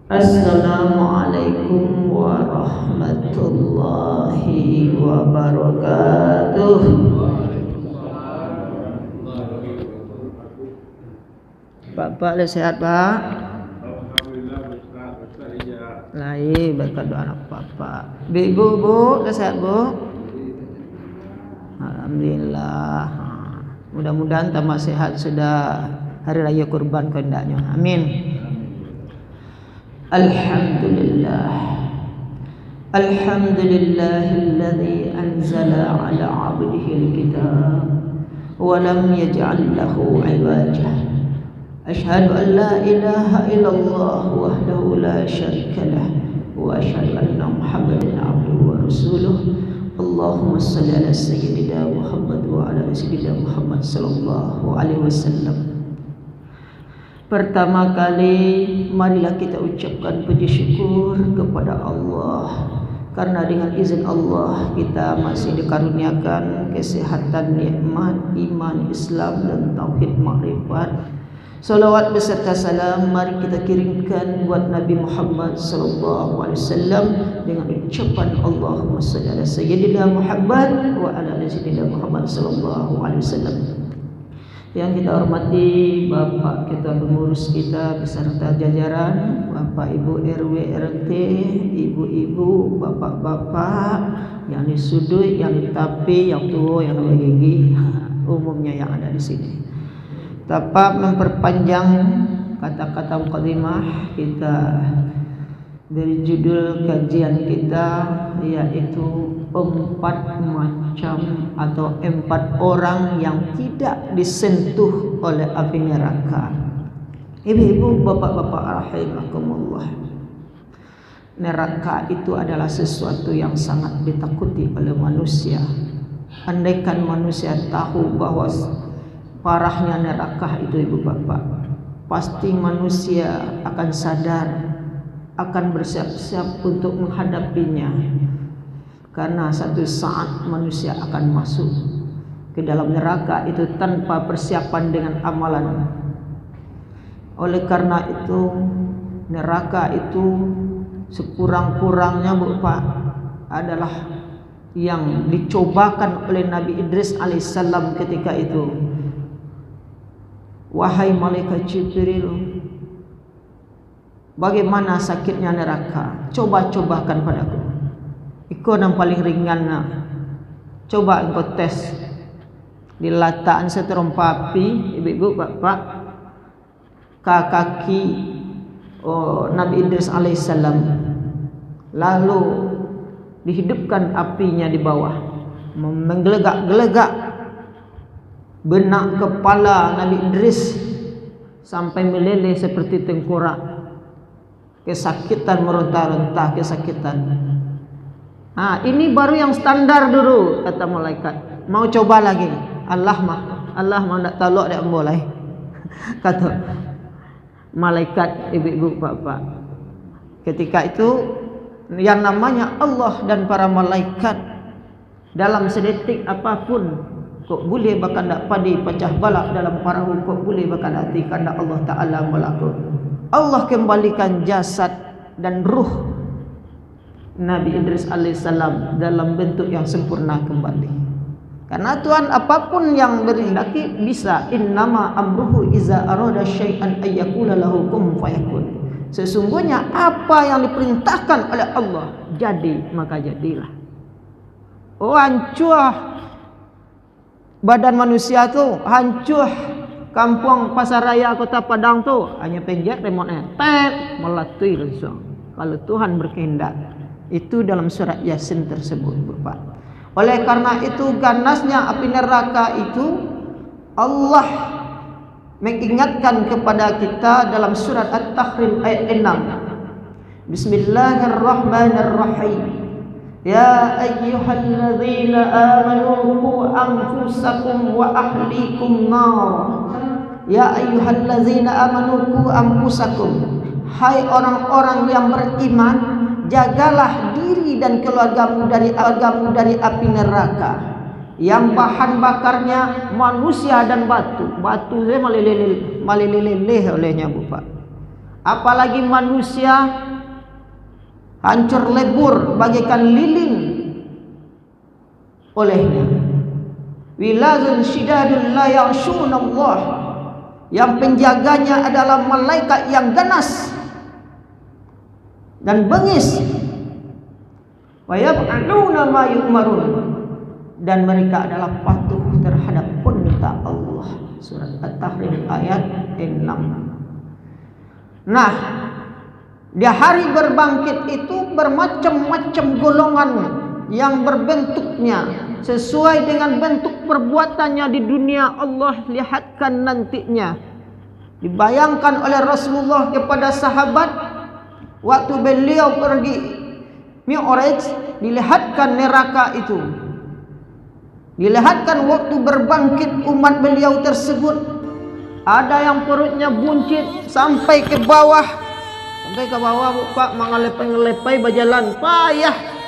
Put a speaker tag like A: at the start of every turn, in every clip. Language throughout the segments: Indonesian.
A: Assalamualaikum warahmatullahi wabarakatuh. Bapak sehat Pak? Lain berkat doa anak Bapak. Ibu sehat Bu? Alhamdulillah. Mudah-mudahan tambah sehat sudah hari raya kurban kehendaknya. Amin. Alhamdulillah. Alhamdulillahilladzi anzala ala 'abdihi al-kitab wa lam yaj'al lahu 'iwaja. Asyhadu an la ilaha illallah wahdahu la syarika lah wa asyhadu anna Muhammadan 'abduhu wa rasuluh. Allahumma shalli ala sayyidina Muhammad wa ala sayyidina Muhammad sallallahu alaihi wasallam. Pertama kali marilah kita ucapkan puji syukur kepada Allah, karena dengan izin Allah kita masih dikaruniakan kesehatan, nikmat iman, Islam dan tauhid makrifat. Salawat beserta salam mari kita kirimkan buat Nabi Muhammad sallallahu alaihi wasallam dengan ucapan Allahumma shalli ala sayyidina Muhammad wa ala sayyidina Muhammad sallallahu alaihi wasallam. Yang kita hormati Bapak Ketua Pengurus kita beserta jajaran, Bapak Ibu RW RT, ibu-ibu, bapak-bapak yang di sudut, yang di tapi, yang tua, yang di gigi, umumnya yang ada di sini. Dapat memperpanjang kata-kata mukadimah kita dari judul kajian kita, yaitu 4 macam atau 4 orang yang tidak disentuh oleh api neraka. Ibu-ibu, bapak-bapak rahimakumullah. Neraka itu adalah sesuatu yang sangat ditakuti oleh manusia. Andaikan manusia tahu bahwa parahnya neraka itu, ibu bapak, pasti manusia akan sadar, akan bersiap-siap untuk menghadapinya. Karena satu saat manusia akan masuk ke dalam neraka itu tanpa persiapan dengan amalan. Oleh karena itu neraka itu sekurang-kurangnya Bapak adalah yang dicobakan oleh Nabi Idris alaihissalam ketika itu. Wahai malaikat Jibril, bagaimana sakitnya neraka? Coba-cobakan padaku. Iko yang paling ringan nah. Coba engkau tes di lataan seterompa api, ibu-ibu, bapak, kaki Nabi Idris alaihissalam. Lalu dihidupkan apinya di bawah, menggelegak-gelegak benak kepala Nabi Idris sampai meleleh seperti tengkorak. Kesakitan, meronta-ronta kesakitan. Ini baru yang standar dulu, kata malaikat. Mau coba lagi? Allah mah nak talok dia boleh. Kata malaikat, ibu-ibu, bapak. Ketika itu yang namanya Allah dan para malaikat dalam sedetik apapun kok boleh bahkan tak padi pecah balak dalam perahu, kok boleh bahkan hati karena Allah Ta'ala melakukan. Allah kembalikan jasad dan ruh Nabi Idris alaihissalam dalam bentuk yang sempurna kembali. Karena Tuhan apapun yang berhendaki bisa. Innama amruhu iza arada syai'an ayyakula lahu kum fayakun. Sesungguhnya apa yang diperintahkan oleh Allah jadi maka jadilah. Hancur badan manusia tu, hancur kampung pasar raya kota Padang tu, hanya pencet remote-nya, tep, melatui langsung. Kalau Tuhan berkehendak. Itu dalam surat Yasin tersebut, Bapak. Oleh karena itu ganasnya api neraka itu Allah mengingatkan kepada kita dalam surat At-Tahrim ayat 6. Bismillahirrahmanirrahim. Ya ayyuhalladzina amanu qu anfusakum wa ahlikum nar. Ya ayyuhalladzina amanu qu anfusakum. Hai orang-orang yang beriman, jagalah diri dan keluargamu dari api neraka yang bahan bakarnya manusia dan batu. Batu saya malililih olehnya Bapak. apalagi manusia hancur lebur bagaikan lilin olehnya. Wilazun syidadun la ya'shuna Allah, yang penjaganya adalah malaikat yang ganas dan bengis. Wa yaf'aluna ma yu'marun, dan mereka adalah patuh terhadap perintah Allah. Surat At-Tahrim ayat 6. Nah, di hari berbangkit itu bermacam-macam golongan yang berbentuknya sesuai dengan bentuk perbuatannya di dunia. Allah lihatkan nantinya. Dibayangkan oleh Rasulullah kepada sahabat waktu beliau pergi Mi'raj, dilihatkan neraka itu. Dilihatkan waktu berbangkit umat beliau tersebut, ada yang perutnya buncit sampai ke bawah. Sampai ke bawah, Pak, mengelepai berjalan payah.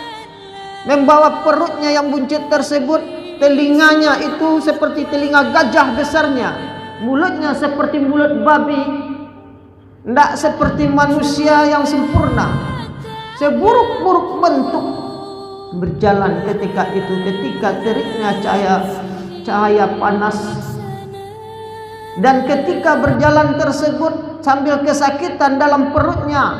A: Membawa perutnya yang buncit tersebut, telinganya itu seperti telinga gajah besarnya, mulutnya seperti mulut babi, tidak seperti manusia yang sempurna. Seburuk-buruk bentuk berjalan ketika itu, ketika teriknya cahaya panas. Dan ketika berjalan tersebut sambil kesakitan dalam perutnya,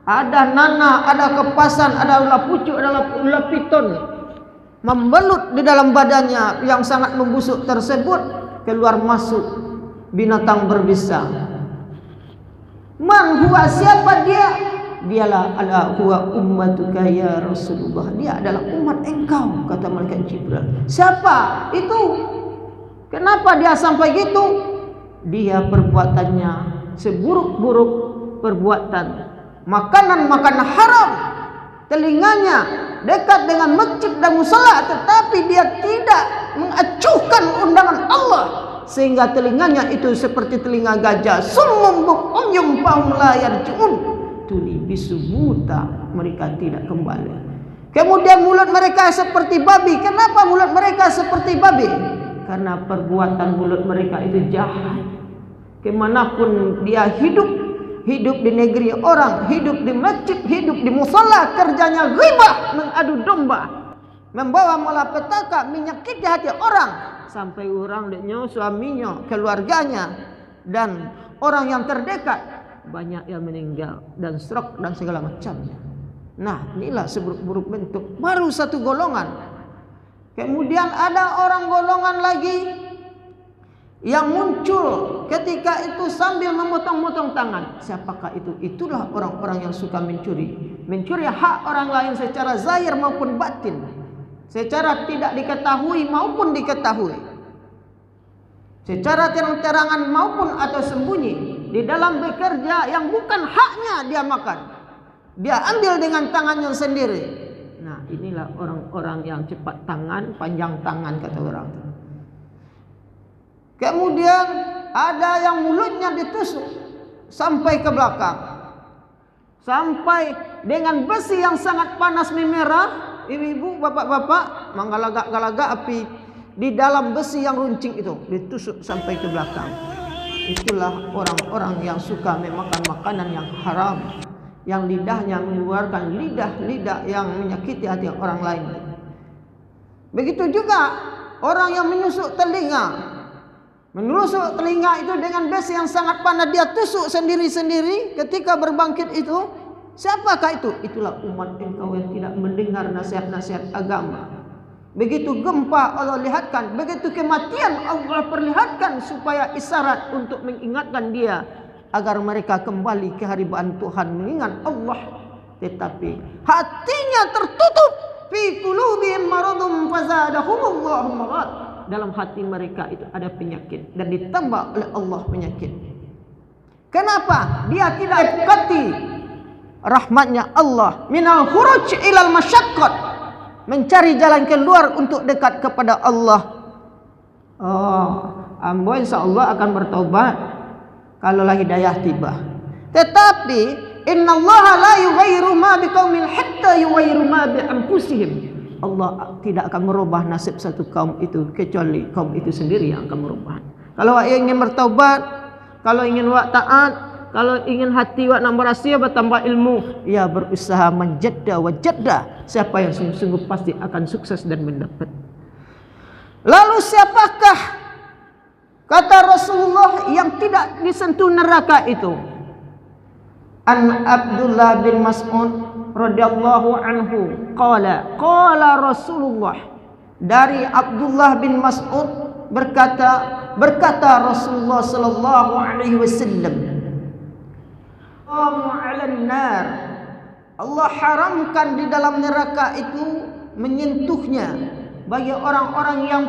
A: ada nanah, ada kepasan, ada ulat pucuk, ada ulat piton membelut di dalam badannya yang sangat membusuk tersebut. Keluar masuk binatang berbisa. Man huwa, siapa dia? Dialah ala huwa ummatuka ya Rasulullah, dia adalah umat engkau, kata malaikat Jibril. Siapa itu? Kenapa dia sampai gitu? Dia perbuatannya seburuk-buruk perbuatan, makanan haram, telinganya dekat dengan masjid dan musala, tetapi dia tidak mengacuhkan undangan Allah, sehingga telinganya itu seperti telinga gajah. Summum buk'um fahum la yarji'un, tuli bisu buta, mereka tidak kembali. Kemudian mulut mereka seperti babi. Kenapa mulut mereka seperti babi? Karena perbuatan mulut mereka itu jahat. Kemanapun dia hidup di negeri orang, hidup di masjid, hidup di musala, kerjanya ghibah, mengadu domba, membawa malapetaka, menyakiti hati orang, sampai orang deknya, suaminya, keluarganya, dan orang yang terdekat banyak yang meninggal dan stroke dan segala macamnya. Nah, inilah seburuk-buruk bentuk. Baru satu golongan. Kemudian ada orang golongan lagi yang muncul ketika itu sambil memotong-motong tangan. Siapakah itu? Itulah orang-orang yang suka mencuri hak orang lain secara zahir maupun batin, secara tidak diketahui maupun diketahui, secara terang-terangan maupun atau sembunyi, di dalam bekerja yang bukan haknya dia makan, dia ambil dengan tangannya sendiri. Nah, inilah orang-orang yang cepat tangan, panjang tangan, kata orang. Kemudian ada yang mulutnya ditusuk sampai ke belakang, sampai dengan besi yang sangat panas memerah. Ibu-ibu, bapak-bapak, menggalagak-galagak api di dalam besi yang runcing itu, ditusuk sampai ke belakang. Itulah orang-orang yang suka memakan makanan yang haram, yang lidahnya mengeluarkan lidah-lidah yang menyakiti hati orang lain. Begitu juga orang yang menusuk telinga. Menusuk telinga itu dengan besi yang sangat panas, dia tusuk sendiri-sendiri ketika berbangkit itu. Siapakah itu? Itulah umat engkau yang tidak mendengar nasihat-nasihat agama. Begitu gempa Allah lihatkan, begitu kematian Allah perlihatkan supaya isyarat untuk mengingatkan dia agar mereka kembali ke hariban Tuhan, mengingat Allah. Tetapi hatinya tertutup. Fi qulubihim maradun fazadahumullahu marad. Dalam hati mereka itu ada penyakit dan ditambah oleh Allah penyakit. Kenapa? Dia tidak dekati rahmatnya Allah. Minal khuruj ilal masyaqqat, mencari jalan keluar untuk dekat kepada Allah. Ambo insyaallah akan bertobat kalaulah hidayah tiba. Tetapi innallaha la yughayyiru ma biqaumin hatta yughayyiru ma bi anfusihim. Allah tidak akan merubah nasib satu kaum itu kecuali kaum itu sendiri yang akan merubah. Kalau ingin bertaubat, kalau ingin taat, kalau ingin hati wak nak merasia bertambah ilmu, ia berusaha menjadda wa jadda. Siapa yang sungguh-sungguh pasti akan sukses dan mendapat. Lalu siapakah kata Rasulullah yang tidak disentuh neraka itu? An Abdullah bin Mas'ud radhiyallahu anhu qala Rasulullah, dari Abdullah bin Mas'ud berkata Rasulullah sallallahu alaihi wasallam, nar, Allah haramkan di dalam neraka itu menyentuhnya bagi orang-orang yang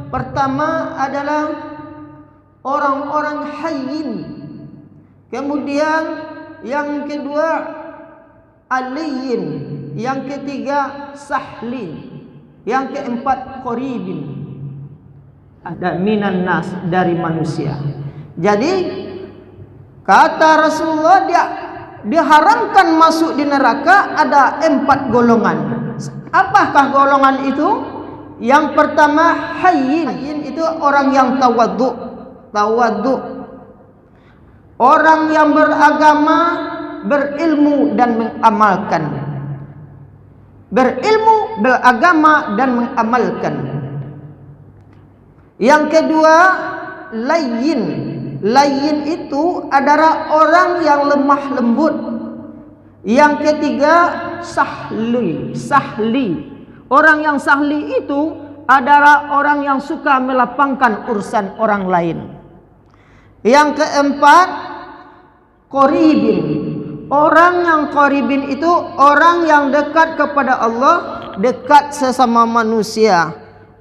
A: pertama adalah orang-orang hayyin, kemudian yang kedua aliyin, yang ketiga sahlin, yang keempat qaribin, ada minan nas, dari manusia. Jadi kata Rasulullah, dia diharamkan masuk di neraka ada 4 golongan. Apakah golongan itu? Yang pertama hayyin. Hayyin itu orang yang tawadhu. Orang yang beragama, berilmu dan mengamalkan. Berilmu, beragama dan mengamalkan. Yang kedua layyin. Layyin itu adalah orang yang lemah lembut. Yang ketiga sahli. Orang yang sahli itu adalah orang yang suka melapangkan urusan orang lain. Yang keempat qaribin. Orang yang qaribin itu orang yang dekat kepada Allah, dekat sesama manusia,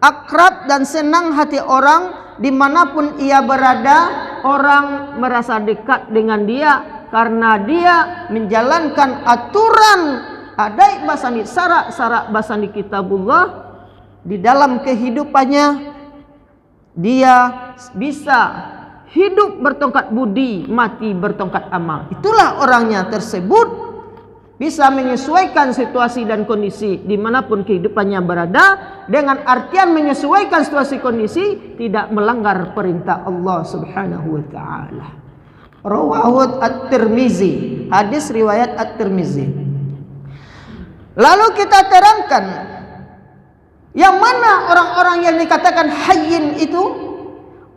A: akrab dan senang hati orang. Dimanapun ia berada, orang merasa dekat dengan dia karena dia menjalankan aturan adai basani syarak basani kitabullah di dalam kehidupannya. Dia bisa hidup bertongkat budi, mati bertongkat amal. Itulah orangnya tersebut bisa menyesuaikan situasi dan kondisi dimanapun kehidupannya berada, dengan artian menyesuaikan situasi kondisi, tidak melanggar perintah Allah subhanahu wa ta'ala. Rawahu At-Tirmizi, hadis riwayat At-Tirmizi. Lalu kita terangkan yang mana orang-orang yang dikatakan hayyin itu.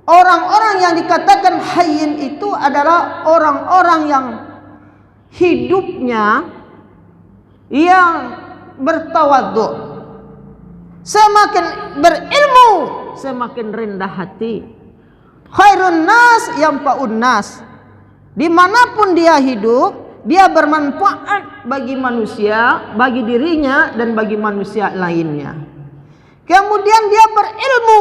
A: Orang-orang yang dikatakan hayyin itu adalah orang-orang yang hidupnya yang bertawadhu, semakin berilmu semakin rendah hati. Khairun nas yanfa'un nas, dimanapun dia hidup dia bermanfaat bagi manusia, bagi dirinya dan bagi manusia lainnya. Kemudian dia berilmu,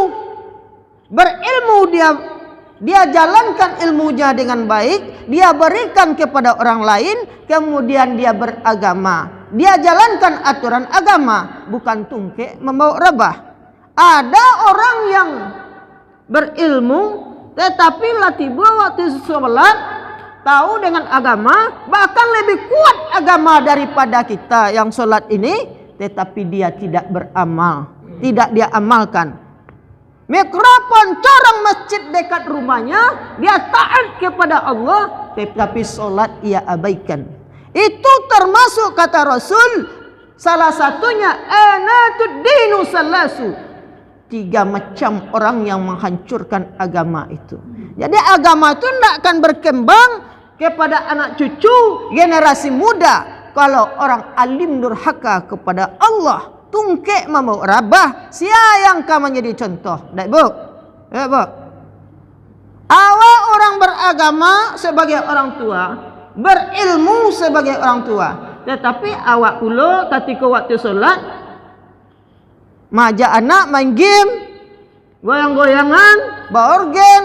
A: dia jalankan ilmunya dengan baik, dia berikan kepada orang lain, kemudian dia beragama. Dia jalankan aturan agama, bukan tungke membawa rebah. Ada orang yang berilmu tetapi latiba waktu sholat, tahu dengan agama, bahkan lebih kuat agama daripada kita yang sholat ini, tetapi dia tidak beramal, tidak dia amalkan. Mikrofon corong masjid dekat rumahnya, dia taat kepada Allah, tetapi sholat ia abaikan. Itu termasuk kata Rasul, salah satunya anatud dinu salasu, 3 macam orang yang menghancurkan agama itu. Jadi agama itu tidak akan berkembang kepada anak cucu generasi muda kalau orang alim durhaka kepada Allah, tungkek mau rabah, sia yang kamu menjadi contoh. Baik bu, ya bu. Awak orang beragama sebagai orang tua, berilmu sebagai orang tua, tetapi awak pula ketika waktu solat majak anak main game, goyang-goyangan, berorgan,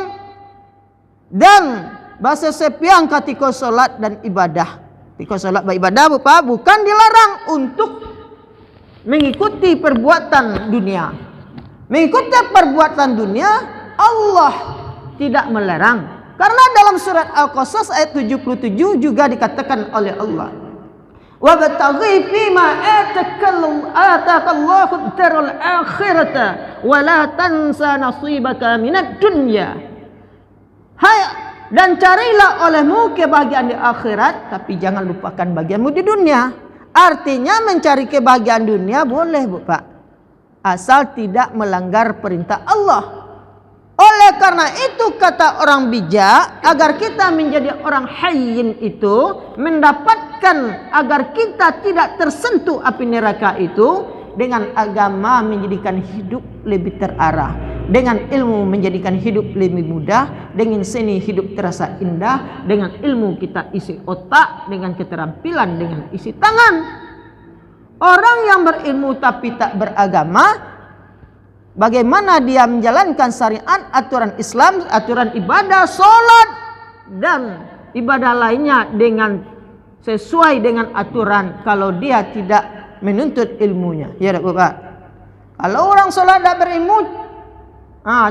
A: dan bahasa sepiang ketika solat dan ibadah. Ketika solat beribadah bukan dilarang untuk mengikuti perbuatan dunia. Mengikuti perbuatan dunia Allah tidak melarang. Karena dalam surat Al-Qasas ayat 77 juga dikatakan oleh Allah, wabtaghi fima atakallahu daral akhirata wa la tansa nasibaka minad dunya. Hai dan carilah olehmu kebahagiaan di akhirat, tapi jangan lupakan bagianmu di dunia. Artinya mencari kebahagiaan dunia boleh, Bu Pak, asal tidak melanggar perintah Allah. Oleh karena itu kata orang bijak, agar kita menjadi orang hayyin itu, mendapatkan agar kita tidak tersentuh api neraka itu, dengan agama menjadikan hidup lebih terarah, dengan ilmu menjadikan hidup lebih mudah, dengan seni hidup terasa indah, dengan ilmu kita isi otak, dengan keterampilan, dengan isi tangan. Orang yang berilmu tapi tak beragama, bagaimana dia menjalankan syariat, aturan Islam, aturan ibadah, sholat dan ibadah lainnya dengan sesuai dengan aturan, kalau dia tidak menuntut ilmunya? Ya Bapak, kalau orang sholat tidak berilmu,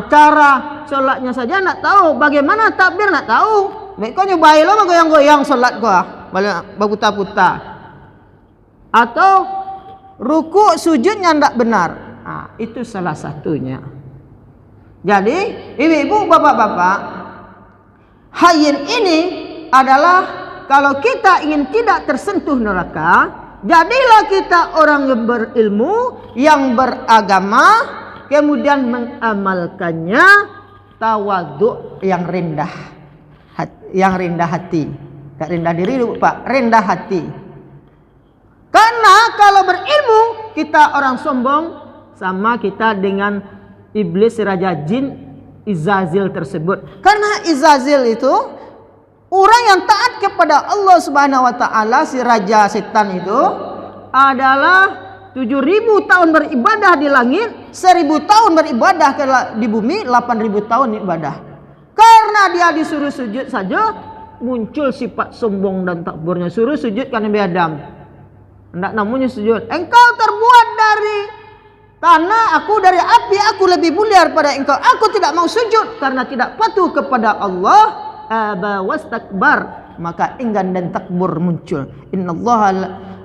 A: cara sholatnya saja nak tahu, bagaimana takbir nak tahu. Baik kau nyobain lo goyang-goyang sholat kau, balik berputar-putar, atau ruku sujudnya tidak benar. Itu salah satunya. Jadi ibu-ibu, bapak-bapak, hayyin ini adalah kalau kita ingin tidak tersentuh neraka, jadilah kita orang yang berilmu, yang beragama, kemudian mengamalkannya, tawadhu, yang rendah hati. Tak rendah diri, Pak, rendah hati. Karena kalau berilmu kita orang sombong, sama kita dengan iblis raja jin Izazil tersebut. Karena Izazil itu orang yang taat kepada Allah Subhanahu wa taala, si raja setan itu adalah 7.000 tahun beribadah di langit, 1.000 tahun beribadah di bumi, 8.000 tahun ibadah. Karena dia disuruh sujud saja muncul sifat sombong dan takburnya. Suruh sujud kan Nabi Adam, hendak namanya sujud. Engkau terbuat dari tanah, aku dari api, aku lebih mulia daripada engkau. Aku tidak mau sujud karena tidak patuh kepada Allah. Aba wastakbar, maka enggan dan takbur muncul. Innallaha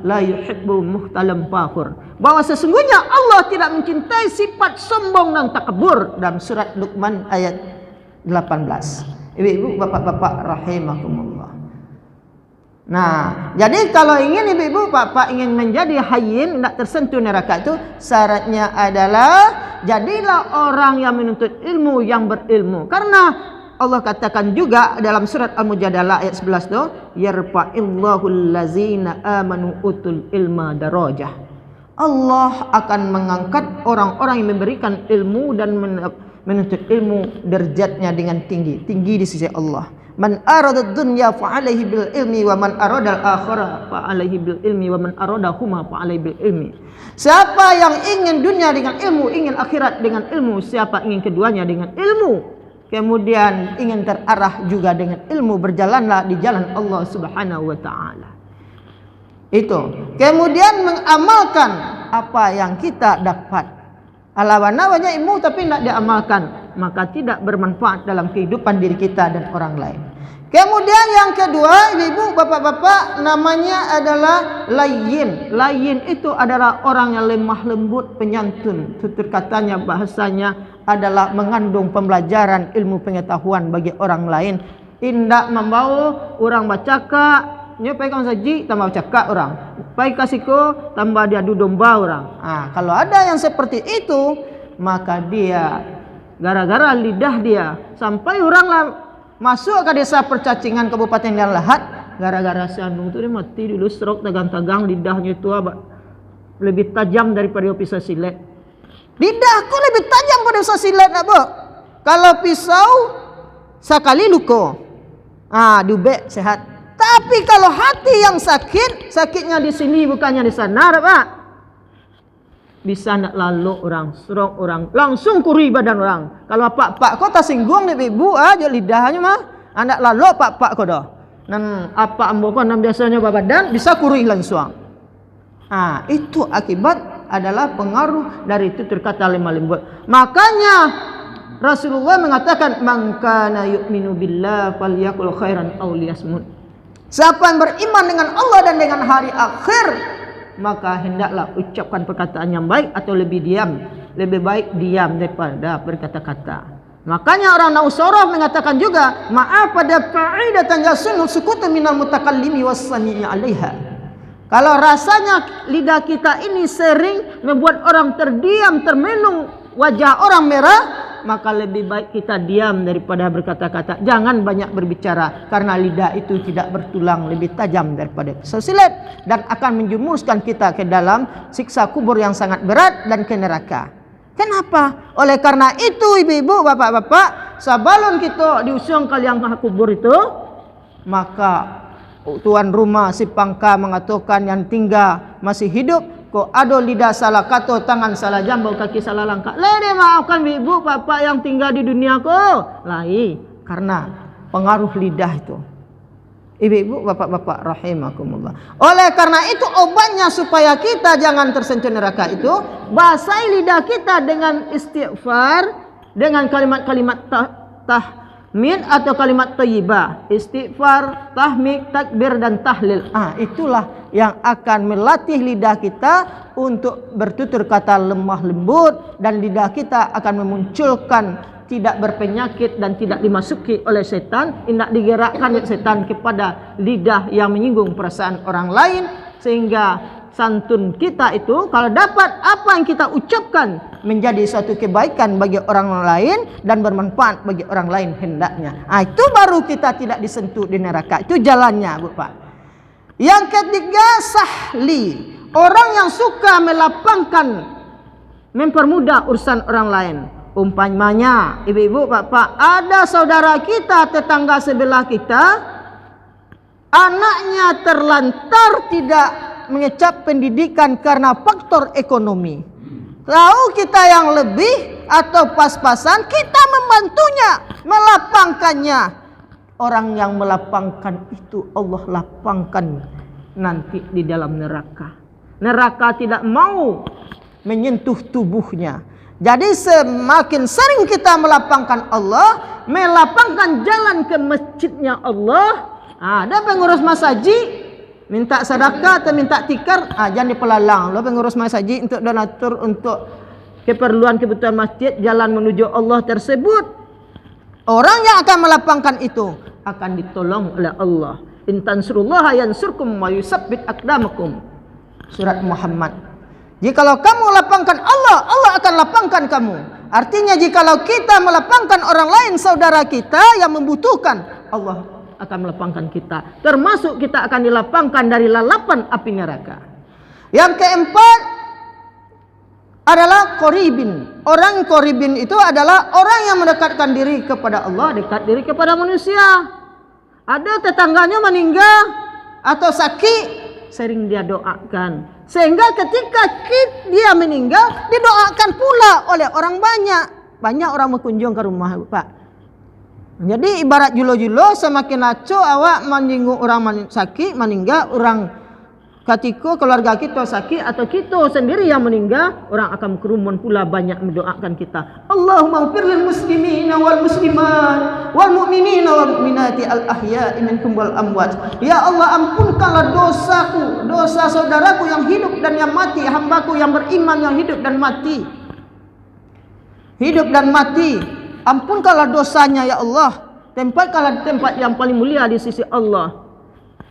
A: la yuhibbu muhtalam fakhur, bahwa sesungguhnya Allah tidak mencintai sifat sombong dan takbur, dalam surat Luqman ayat 18. Ibu-ibu, bapak-bapak rahimakumullah. Nah, jadi kalau ingin ibu-ibu, bapak ingin menjadi hayyin, tidak tersentuh neraka itu, syaratnya adalah jadilah orang yang menuntut ilmu, yang berilmu. Karena Allah katakan juga dalam surat Al-Mujadalah ayat 11 itu, yarfa'illahu allazina amanu utul ilma darajah. Allah akan mengangkat orang-orang yang memberikan ilmu dan menuntut ilmu derajatnya dengan tinggi di sisi Allah. Man arada dunya fa alaihi bil ilmi wa man arada al akhirah fa alaihi bil ilmi wa man arada huma fa alaihi bil ilmi. Siapa yang ingin dunia dengan ilmu, ingin akhirat dengan ilmu, siapa ingin keduanya dengan ilmu, kemudian ingin terarah juga dengan ilmu, berjalanlah di jalan Allah Subhanahu wa taala. Itu. Kemudian mengamalkan apa yang kita dapat. Alawana banyak ilmu tapi tidak diamalkan, maka tidak bermanfaat dalam kehidupan diri kita dan orang lain. Kemudian yang kedua, ibu, bapak-bapak, namanya adalah layyin. Layyin itu adalah orang yang lemah lembut, penyantun. Tutur katanya, bahasanya adalah mengandung pembelajaran ilmu pengetahuan bagi orang lain. Tidak membawa orang bacaka, nyopai kamu saji tambah cakap orang, pai kasihku tambah dia domba orang. Kalau ada yang seperti itu, maka dia gara-gara lidah dia sampai orang masuk ke desa percacingan Kabupaten Liang Lahat, gara-gara si Andung itu dia mati dulu, stroke, tagang-tagang, lidahnya itu lebih tajam daripada pisau silet. Lidahku lebih tajam pada pisau silet, Bu. Kalau pisau sekali luko, dubek sehat. Tapi kalau hati yang sakit, sakitnya di sini bukannya di sana, Pak. Bisa nak lalu orang, serong orang, langsung kuri badan orang. Kalau pak kau tak singgung nih ibu, aja lidahnya mah, anak lalu pak kau dah. Dan apa ambo kau nam biasanya badan bisa kuri langsung. Itu akibat adalah pengaruh dari itu terkata lemah lembut. Makanya Rasulullah mengatakan, man kana yu'minu billah falyaqul khairan aw liyasmut. Siapa yang beriman dengan Allah dan dengan hari akhir, maka hendaklah ucapkan perkataan yang baik atau lebih diam. Lebih baik diam daripada berkata-kata. Makanya orang Nausarah mengatakan juga, maaf pada fa'idatan yasunnu sukutu minal mutakallimi was-sami'i 'alaiha. Kalau rasanya lidah kita ini sering membuat orang terdiam, termenung, wajah orang merah, maka lebih baik kita diam daripada berkata-kata. Jangan banyak berbicara, karena lidah itu tidak bertulang, lebih tajam daripada pisau silet, dan akan menjumuskan kita ke dalam siksa kubur yang sangat berat dan ke neraka. Kenapa? Oleh karena itu ibu-ibu, bapak-bapak, sebelum kita diusung ke liang kubur itu, maka tuan rumah si pangka mengatakan yang tinggal masih hidup, kok ada lidah salah kata, tangan salah jambau, kaki salah langkah, lede maafkan ibu bapak yang tinggal di dunia ko. Lain karena pengaruh lidah itu. Ibu-ibu, bapak-bapak rahimakumullah. Oleh karena itu obatnya supaya kita jangan tersentuh neraka itu, basahi lidah kita dengan istighfar, dengan kalimat-kalimat tahmid atau kalimat thayyibah. Istighfar, tahmid, takbir dan tahlil. Itulah yang akan melatih lidah kita untuk bertutur kata lemah lembut, dan lidah kita akan memunculkan tidak berpenyakit dan tidak dimasuki oleh setan, tidak digerakkan oleh setan kepada lidah yang menyinggung perasaan orang lain, sehingga santun kita itu kalau dapat apa yang kita ucapkan menjadi suatu kebaikan bagi orang lain dan bermanfaat bagi orang lain hendaknya. Itu baru kita tidak disentuh di neraka. Itu jalannya, Bu Pak. Yang ketiga, sahli. Orang yang suka melapangkan, mempermudah urusan orang lain. Umpamanya, ibu-ibu, bapak, ada saudara kita, tetangga sebelah kita, anaknya terlantar tidak mengecap pendidikan karena faktor ekonomi. Tahu kita yang lebih atau pas-pasan, kita membantunya, melapangkannya. Orang yang melapangkan itu Allah lapangkan nanti di dalam neraka. Neraka tidak mau menyentuh tubuhnya. Jadi semakin sering kita melapangkan Allah, melapangkan jalan ke masjidnya Allah. Ada pengurus masaji minta sedekah atau minta tikar, jangan dipelalang. Lo pengurus masaji untuk donatur untuk keperluan kebutuhan masjid, jalan menuju Allah tersebut. Orang yang akan melapangkan itu akan ditolong oleh Allah. In tansurullaha yansurkum wa yusabbit aqdamakum. Surat Muhammad. Jikalau kamu lapangkan Allah, Allah akan lapangkan kamu. Artinya jikalau kita melapangkan orang lain, saudara kita yang membutuhkan, Allah akan melapangkan kita. Termasuk kita akan dilapangkan dari lalapan api neraka. Yang keempat adalah qoribin. Orang qoribin itu adalah orang yang mendekatkan diri kepada Allah, dekat diri kepada manusia. Ada tetangganya meninggal atau sakit, sering dia doakan. Sehingga ketika dia meninggal, didoakan pula oleh orang banyak. Banyak orang berkunjung ke rumah, Pak. Jadi ibarat julo-julo, semakin aco awak menyinggung orang sakit, meninggal, orang ketika keluarga kita sakit atau kita sendiri yang meninggal, orang akan kerumun pula banyak mendoakan kita. Allahumma ighfir lil muslimina wal muslimat wal mu'minina wal mu'minati al ahya'i minkum wal amwat. Ya Allah, ampunkanlah dosaku, dosa saudaraku yang hidup dan yang mati, hambaku yang beriman yang hidup dan mati. Hidup dan mati. Ampunkanlah dosanya ya Allah. Tempatkanlah tempat yang paling mulia di sisi Allah.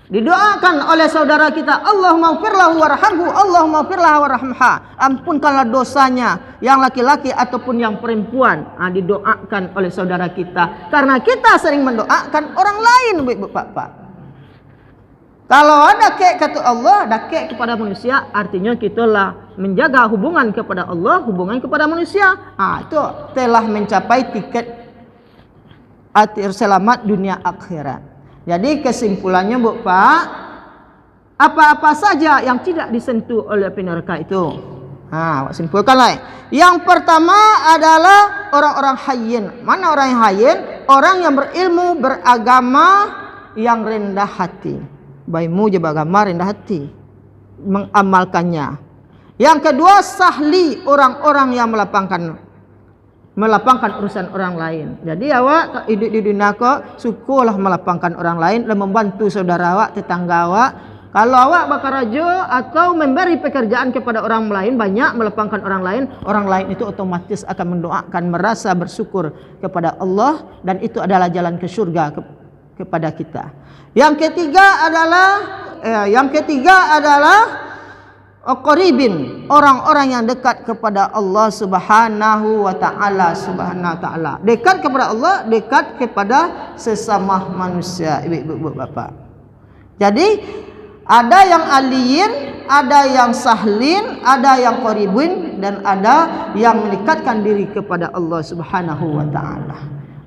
A: Didoakan oleh saudara kita, Allahumma ighfirlahu warhamhu, Allahumma ighfirlahu warhamha. Ampunkanlah dosanya, yang laki-laki ataupun yang perempuan. Didoakan oleh saudara kita. Karena kita sering mendoakan orang lain, Bu Bapak. Kalau ada kek kata Allah, ada kek kepada manusia, artinya kita lah menjaga hubungan kepada Allah, hubungan kepada manusia. Itu telah mencapai tiket akhir selamat dunia akhirat. Jadi kesimpulannya, Bu Pak, apa-apa saja yang tidak disentuh oleh api neraka itu. Simpulkanlah. Yang pertama adalah orang-orang hayyin. Mana orang yang hayyin? Orang yang berilmu, beragama, yang rendah hati. Baimu je beragama, rendah hati, mengamalkannya. Yang kedua, sahli, orang-orang yang melapangkan urusan orang lain. Jadi awak hidup di dunia kok syukurlah melapangkan orang lain dan membantu saudara awak, tetangga awak Kalau awak bakarajo atau memberi pekerjaan kepada orang lain, banyak melapangkan orang lain itu otomatis akan mendoakan, merasa bersyukur kepada Allah, dan itu adalah jalan ke surga kepada kita. Yang ketiga adalah aqribin, orang-orang yang dekat kepada Allah Subhanahu wa taala. Dekat kepada Allah, dekat kepada sesama manusia, ibu-ibu, bapak. Jadi ada yang aliyin, ada yang sahlin, ada yang qaribin, dan ada yang mendekatkan diri kepada Allah Subhanahu wa taala.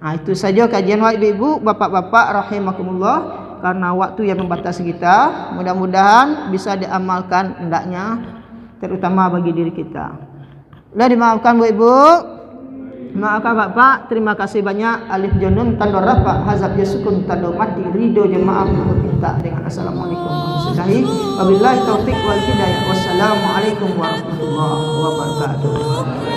A: Nah, itu saja kajian ibu-ibu, bapak-bapak rahimakumullah. Karena waktu yang membatasi kita, mudah-mudahan bisa diamalkan hendaknya, terutama bagi diri kita. Sudah dimaafkan Bu Ibu? Maafkan Bapak. Terima kasih banyak. Alif jonun tanda rafa, hazab jasukun tanda mati, ridho jemaah kita dengan assalamualaikum warahmatullahi wabarakatuh. Wabillahi taufiq wal hidayah. Wassalamualaikum warahmatullahi wabarakatuh.